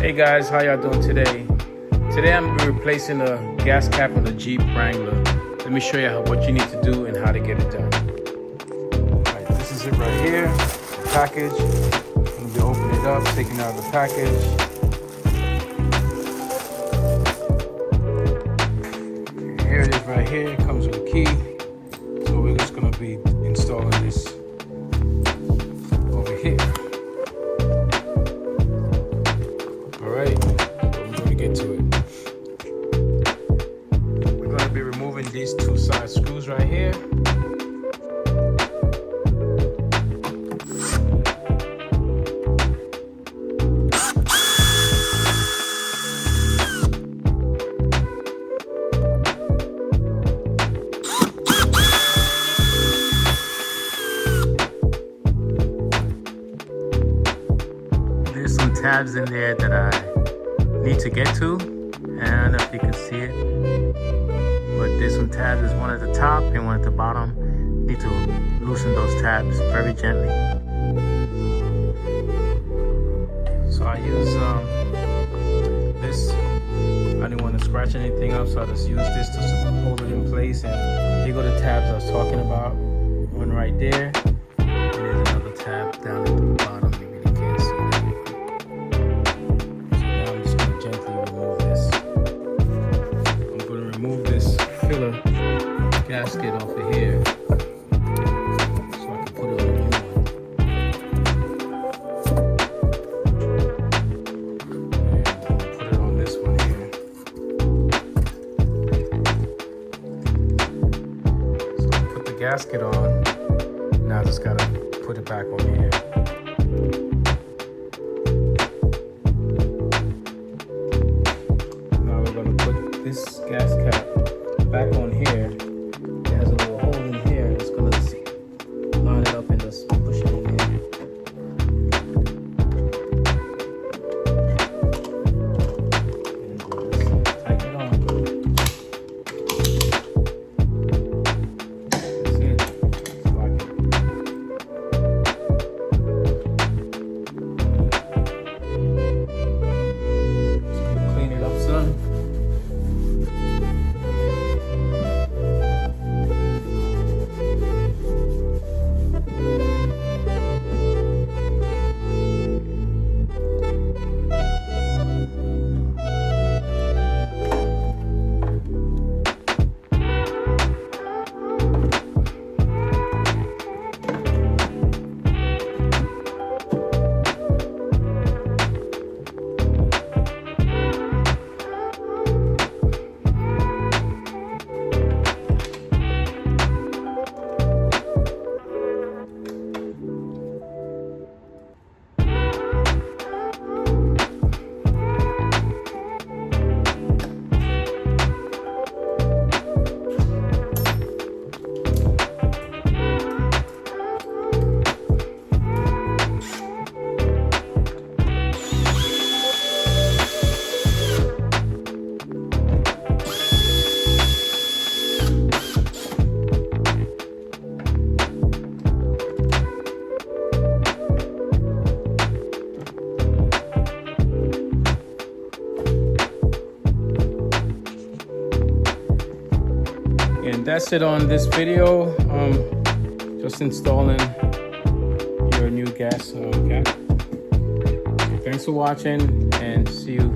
Hey guys, how y'all doing today? Today I'm replacing the gas cap on the Jeep Wrangler. Let me show you what you need to do and how to get it done. Alright, this is it right here, the package. I'm going to be opening it up, taking out the package. Here it is right here, it comes with a key. So we're just going to be installing this over here. Alright, so we're going to get to it. We're going to be removing these two side screws right here. There's some tabs in there that I need to get to, and I don't know if you can see it, but there's some tabs. There's one at the top and one at the bottom. Need to loosen those tabs very gently. So I use this. I didn't want to scratch anything up, so I just use this to hold it in place. And here go the tabs I was talking about. One right there, and there's another tab down at the bottom. Maybe you can't see that. Filler gasket off of here so I can put it on the new one. And I'll put it on this one here. So I put the gasket on. Now I just gotta put it back on here. Now we're gonna put this gas cap back on here. It has a little hole in here. It's gonna line it up and just push it in here. And just tighten it on. That's it. Just lock it. Just clean it up some. And that's it on this video. Just installing your new gas cap. Thanks for watching, and see you